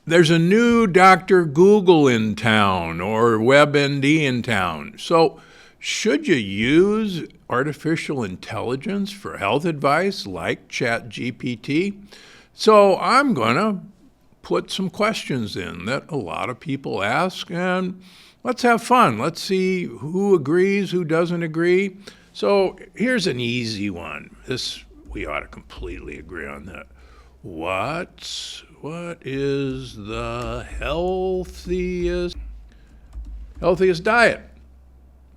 There's a new Dr. Google in town or WebMD in town. So should you use artificial intelligence for health advice like ChatGPT? So I'm going to put some questions in that a lot of people ask, and let's have fun. Let's see who agrees, who doesn't agree. So here's an easy one. We ought to completely agree on that. What is the healthiest diet?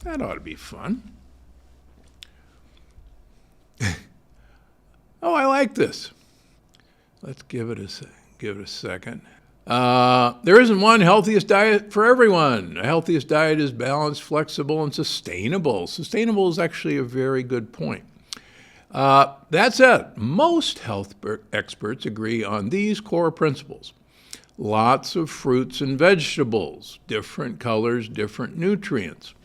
That ought to be fun. Oh, I like this. Let's give it a second. There isn't one healthiest diet for everyone. A healthiest diet is balanced, flexible, and sustainable. Sustainable is actually a very good point. That said, most health experts agree on these core principles. Lots of fruits and vegetables, different colors, different nutrients.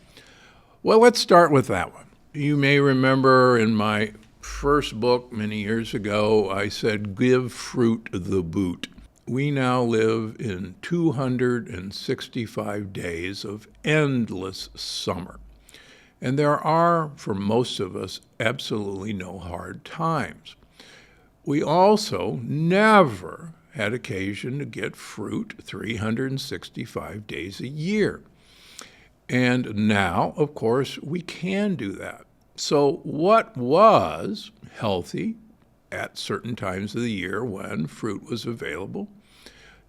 Well, let's start with that one. You may remember in my first book many years ago, I said, give fruit the boot. We now live in 265 days of endless summer. And there are, for most of us, absolutely no hard times. We also never had occasion to get fruit 365 days a year. And now, of course, we can do that. So what was healthy at certain times of the year when fruit was available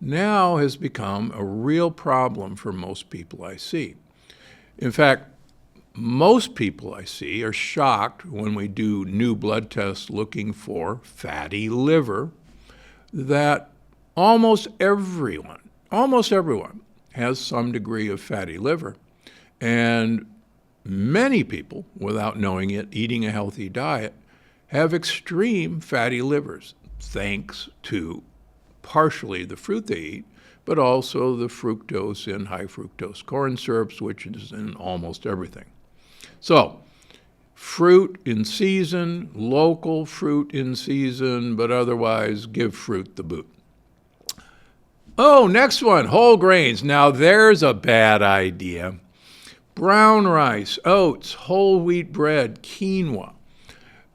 now has become a real problem for most people I see. In fact, most people I see are shocked when we do new blood tests looking for fatty liver that almost everyone has some degree of fatty liver. And many people, without knowing it, eating a healthy diet, have extreme fatty livers, thanks to partially the fruit they eat, but also the fructose in high fructose corn syrups, which is in almost everything. So, fruit in season, local fruit in season, but otherwise give fruit the boot. Oh, next one, whole grains. Now there's a bad idea. Brown rice, oats, whole wheat bread, quinoa.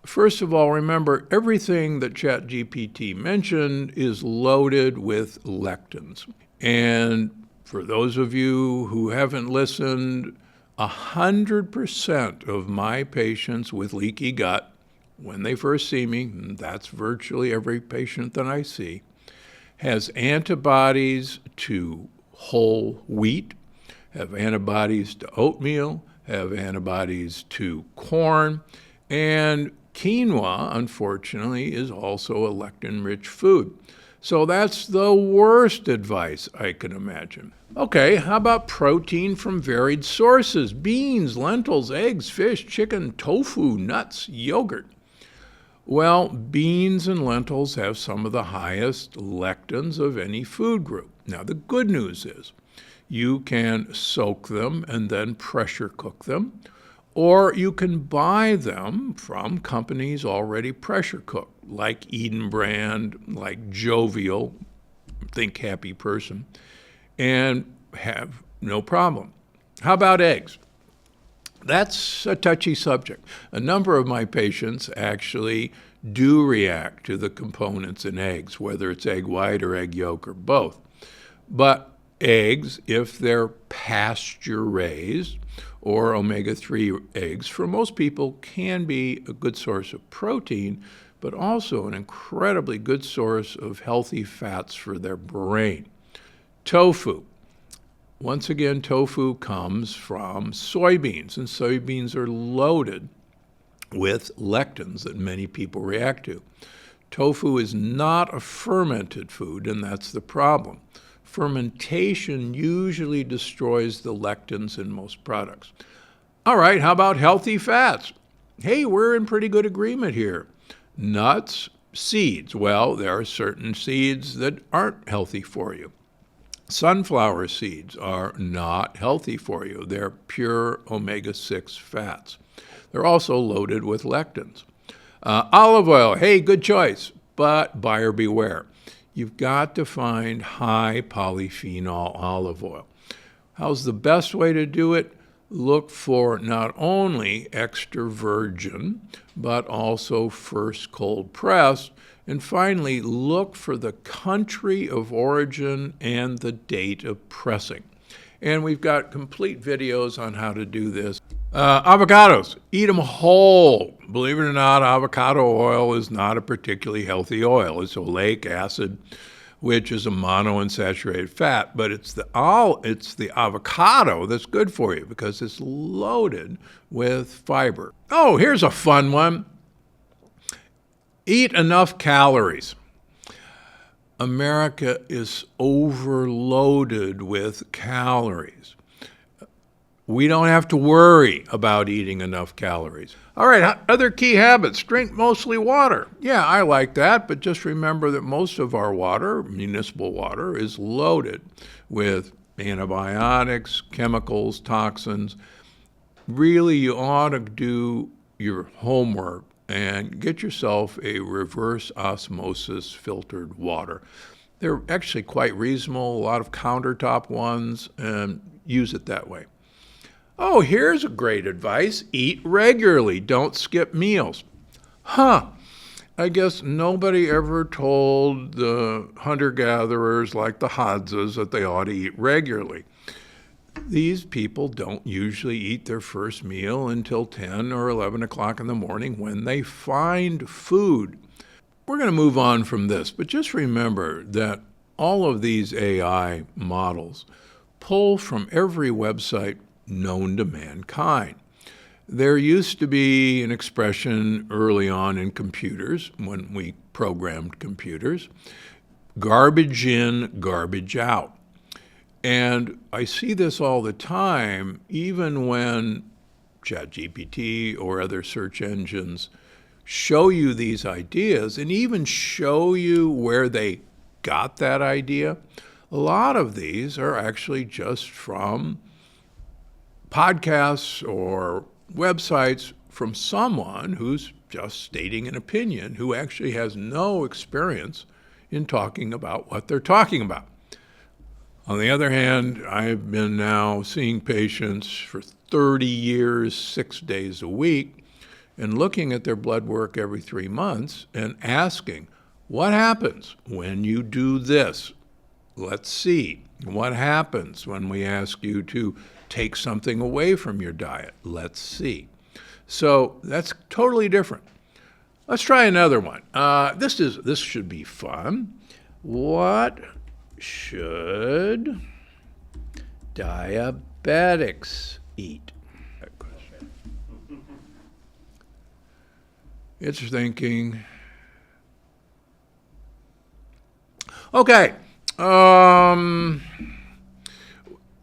First of all, remember, everything that ChatGPT mentioned is loaded with lectins. And for those of you who haven't listened, 100% of my patients with leaky gut, when they first see me, and that's virtually every patient that I see, has antibodies to whole wheat, have antibodies to oatmeal, have antibodies to corn, and quinoa, unfortunately, is also a lectin-rich food. So that's the worst advice I can imagine. Okay, how about protein from varied sources? Beans, lentils, eggs, fish, chicken, tofu, nuts, yogurt. Well, beans and lentils have some of the highest lectins of any food group. Now, the good news is you can soak them and then pressure cook them, or you can buy them from companies already pressure cooked, like Eden Brand, like Jovial, think happy person, and have no problem. How about eggs? That's a touchy subject. A number of my patients actually do react to the components in eggs, whether it's egg white or egg yolk or both. But eggs, if they're pasture-raised or omega-3 eggs, for most people can be a good source of protein, but also an incredibly good source of healthy fats for their brain. Tofu. Once again, tofu comes from soybeans, and soybeans are loaded with lectins that many people react to. Tofu is not a fermented food, and that's the problem. Fermentation usually destroys the lectins in most products. All right, how about healthy fats? Hey, we're in pretty good agreement here. Nuts, seeds. Well, there are certain seeds that aren't healthy for you. Sunflower seeds are not healthy for you. They're pure omega-6 fats. They're also loaded with lectins. Olive oil, hey, good choice, but buyer beware. You've got to find high polyphenol olive oil. How's the best way to do it? Look for not only extra virgin, but also first cold pressed. And finally, look for the country of origin and the date of pressing. And we've got complete videos on how to do this. Avocados, eat them whole. Believe it or not, avocado oil is not a particularly healthy oil. It's oleic acid, which is a monounsaturated fat, but it's the avocado that's good for you because it's loaded with fiber. Oh, here's a fun one. Eat enough calories. America is overloaded with calories. We don't have to worry about eating enough calories. All right, other key habits. Drink mostly water. Yeah, I like that, but just remember that most of our water, municipal water, is loaded with antibiotics, chemicals, toxins. Really, you ought to do your homework and get yourself a reverse osmosis filtered water. They're actually quite reasonable, a lot of countertop ones, and use it that way. Oh, here's a great advice. Eat regularly. Don't skip meals. I guess nobody ever told the hunter-gatherers like the Hadzas that they ought to eat regularly. These people don't usually eat their first meal until 10 or 11 o'clock in the morning when they find food. We're going to move on from this, but just remember that all of these AI models pull from every website known to mankind. There used to be an expression early on in computers, when we programmed computers, garbage in, garbage out. And I see this all the time, even when ChatGPT or other search engines show you these ideas and even show you where they got that idea. A lot of these are actually just from podcasts or websites from someone who's just stating an opinion, who actually has no experience in talking about what they're talking about. On the other hand, I've been now seeing patients for 30 years, 6 days a week, and looking at their blood work every 3 months and asking, what happens when you do this? Let's see. What happens when we ask you to take something away from your diet? Let's see. So that's totally different. Let's try another one. This should be fun. What should diabetics eat? It's thinking. Okay.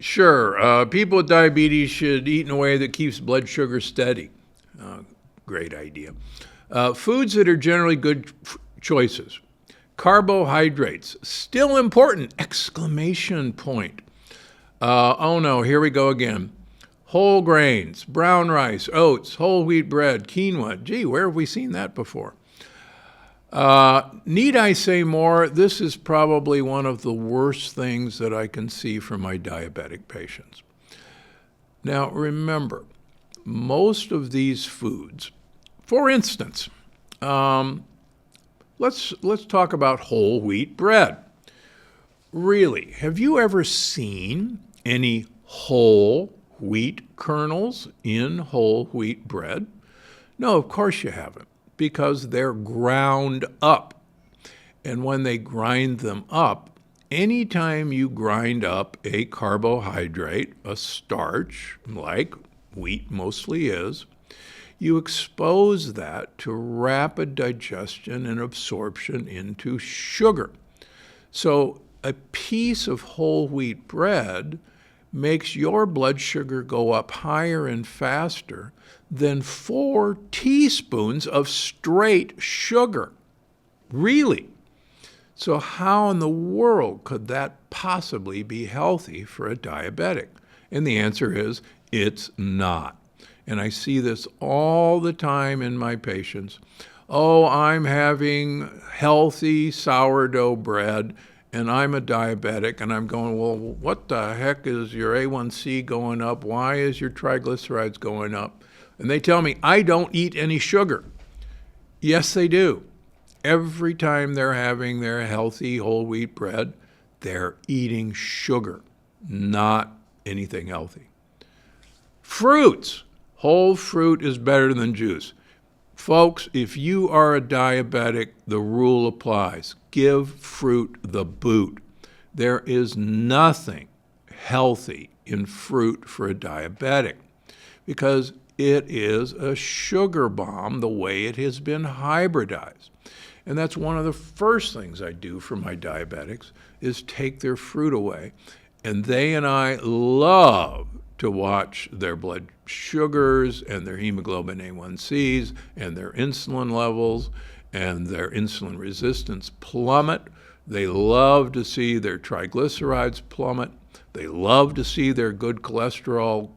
Sure. People with diabetes should eat in a way that keeps blood sugar steady. Great idea. Foods that are generally good choices. Carbohydrates, still important! Exclamation point. Oh no, here we go again. Whole grains, brown rice, oats, whole wheat bread, quinoa. Gee, where have we seen that before? Need I say more? This is probably one of the worst things that I can see for my diabetic patients. Now remember, most of these foods, for instance, let's talk about whole wheat bread. Really, have you ever seen any whole wheat kernels in whole wheat bread? No, of course you haven't, because they're ground up. And when they grind them up, anytime you grind up a carbohydrate, a starch, like wheat mostly is, you expose that to rapid digestion and absorption into sugar. So a piece of whole wheat bread makes your blood sugar go up higher and faster than 4 teaspoons of straight sugar. Really? So how in the world could that possibly be healthy for a diabetic? And the answer is, it's not. And I see this all the time in my patients. Oh, I'm having healthy sourdough bread and I'm a diabetic, and I'm going, well, what the heck is your A1C going up? Why is your triglycerides going up? And they tell me, I don't eat any sugar. Yes, they do. Every time they're having their healthy whole wheat bread, they're eating sugar, not anything healthy. Fruits. Whole fruit is better than juice. Folks, if you are a diabetic, the rule applies. Give fruit the boot. There is nothing healthy in fruit for a diabetic because it is a sugar bomb the way it has been hybridized. And that's one of the first things I do for my diabetics is take their fruit away. And they and I love to watch their blood sugars and their hemoglobin A1Cs and their insulin levels and their insulin resistance plummet. They love to see their triglycerides plummet. They love to see their good cholesterol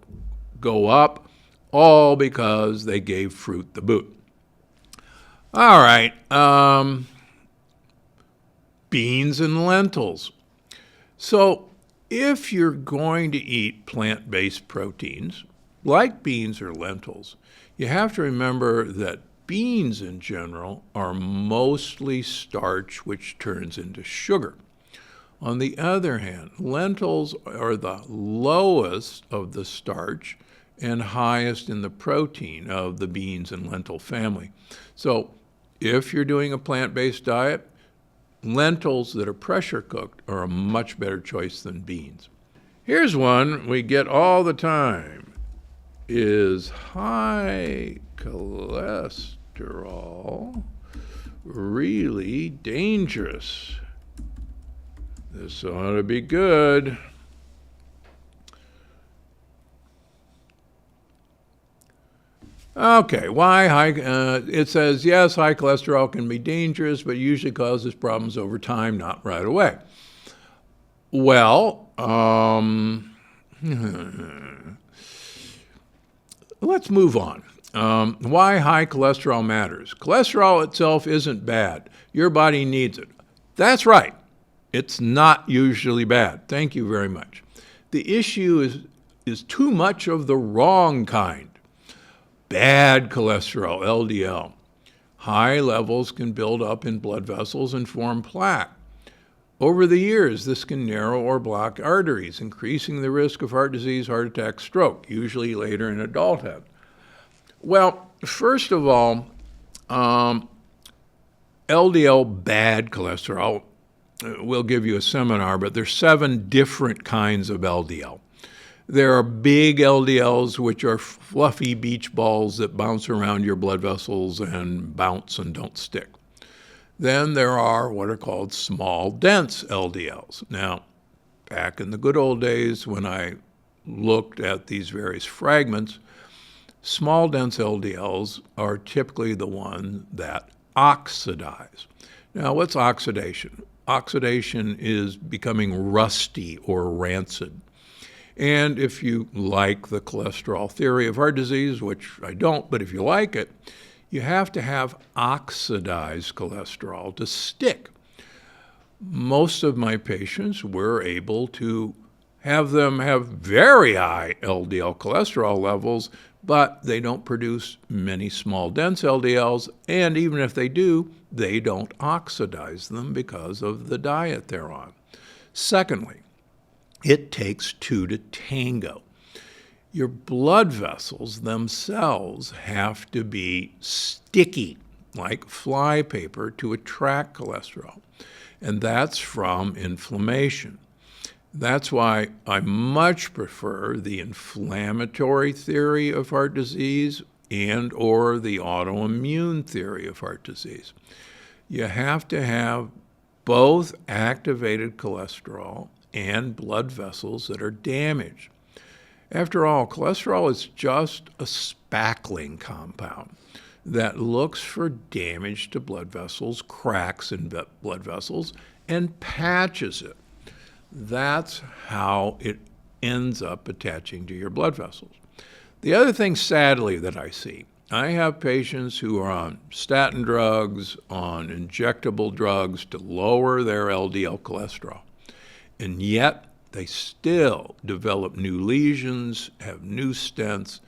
go up, all because they gave fruit the boot. All right, beans and lentils. So if you're going to eat plant-based proteins, like beans or lentils, you have to remember that beans in general are mostly starch, which turns into sugar. On the other hand, lentils are the lowest of the starch and highest in the protein of the beans and lentil family. So if you're doing a plant-based diet, lentils that are pressure cooked are a much better choice than beans. Here's one we get all the time. Is high cholesterol really dangerous? This ought to be good. Okay, why high? It says, yes, high cholesterol can be dangerous, but usually causes problems over time, not right away. Well, let's move on. Why high cholesterol matters. Cholesterol itself isn't bad. Your body needs it. That's right. It's not usually bad. Thank you very much. The issue is too much of the wrong kind. Bad cholesterol, LDL. High levels can build up in blood vessels and form plaque. Over the years, this can narrow or block arteries, increasing the risk of heart disease, heart attack, stroke, usually later in adulthood. Well, first of all, LDL, bad cholesterol, we'll give you a seminar, but there's 7 different kinds of LDL. There are big LDLs, which are fluffy beach balls that bounce around your blood vessels and bounce and don't stick. Then there are what are called small, dense LDLs. Now, back in the good old days when I looked at these various fragments, small, dense LDLs are typically the one that oxidize. Now, what's oxidation? Oxidation is becoming rusty or rancid. And if you like the cholesterol theory of heart disease, which I don't, but if you like it, you have to have oxidized cholesterol to stick. Most of my patients were able to have them have very high LDL cholesterol levels, but they don't produce many small dense LDLs, and even if they do, they don't oxidize them because of the diet they're on. Secondly, it takes 2 to tango. Your blood vessels themselves have to be sticky, like fly paper, to attract cholesterol. And that's from inflammation. That's why I much prefer the inflammatory theory of heart disease and or the autoimmune theory of heart disease. You have to have both activated cholesterol and blood vessels that are damaged. After all, cholesterol is just a spackling compound that looks for damage to blood vessels, cracks in blood vessels, and patches it. That's how it ends up attaching to your blood vessels. The other thing, sadly, that I see, I have patients who are on statin drugs, on injectable drugs to lower their LDL cholesterol, and yet they still develop new lesions, have new stents,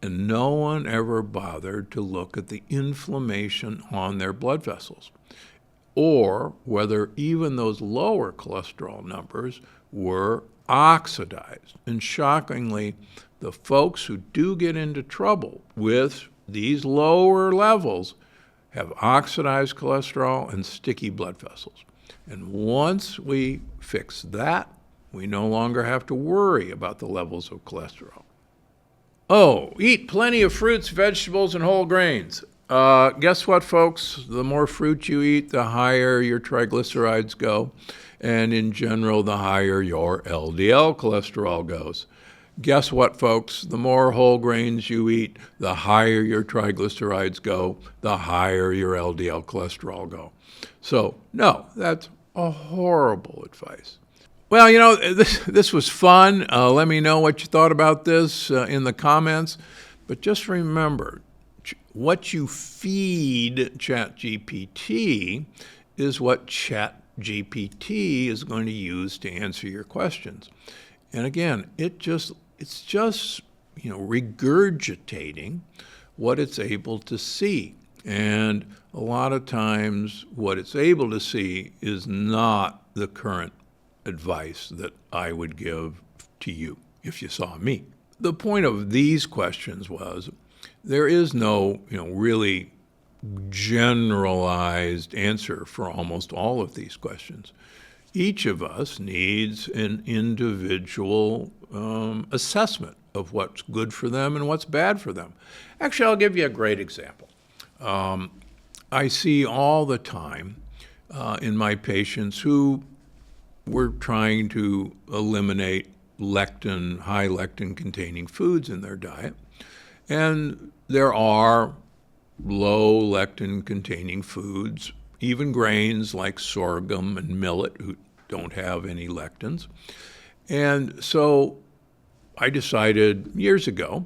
and no one ever bothered to look at the inflammation on their blood vessels, or whether even those lower cholesterol numbers were oxidized. And shockingly, the folks who do get into trouble with these lower levels have oxidized cholesterol and sticky blood vessels. And once we fix that, we no longer have to worry about the levels of cholesterol. Oh, eat plenty of fruits, vegetables, and whole grains. Guess what, folks? The more fruit you eat, the higher your triglycerides go. And in general, the higher your LDL cholesterol goes. Guess what, folks? The more whole grains you eat, the higher your triglycerides go, the higher your LDL cholesterol go. So, no, that's a horrible advice. Well, this was fun. Let me know what you thought about this in the comments. But just remember, what you feed ChatGPT is what ChatGPT is going to use to answer your questions. And again, it's just regurgitating what it's able to see. And a lot of times what it's able to see is not the current advice that I would give to you if you saw me. The point of these questions was there is no, really generalized answer for almost all of these questions. Each of us needs an individual assessment of what's good for them and what's bad for them. Actually, I'll give you a great example. I see all the time in my patients who were trying to eliminate high lectin containing foods in their diet. And there are low lectin containing foods, even grains like sorghum and millet who don't have any lectins. And so I decided years ago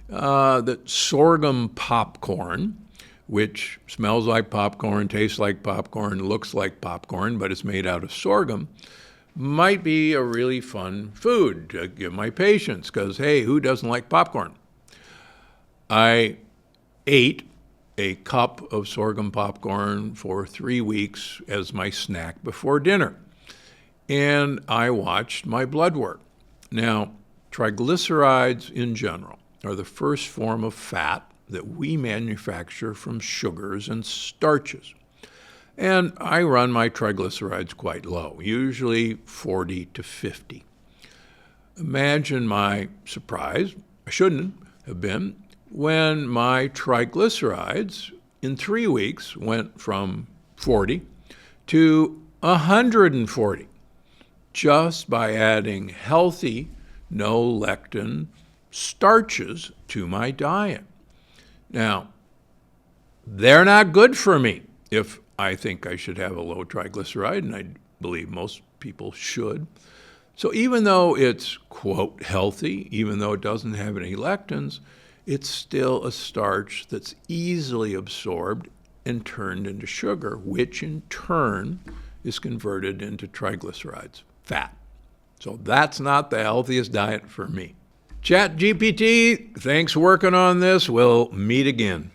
that sorghum popcorn, which smells like popcorn, tastes like popcorn, looks like popcorn, but it's made out of sorghum, might be a really fun food to give my patients because, hey, who doesn't like popcorn? I ate a cup of sorghum popcorn for 3 weeks as my snack before dinner. And I watched my blood work. Now, triglycerides in general are the first form of fat that we manufacture from sugars and starches. And I run my triglycerides quite low, usually 40 to 50. Imagine my surprise, I shouldn't have been, when my triglycerides in 3 weeks went from 40 to 140, just by adding healthy, no lectin starches to my diet. Now, they're not good for me if I think I should have a low triglyceride, and I believe most people should. So even though it's, quote, healthy, even though it doesn't have any lectins, it's still a starch that's easily absorbed and turned into sugar, which in turn is converted into triglycerides, fat. So that's not the healthiest diet for me. ChatGPT, thanks for working on this. We'll meet again.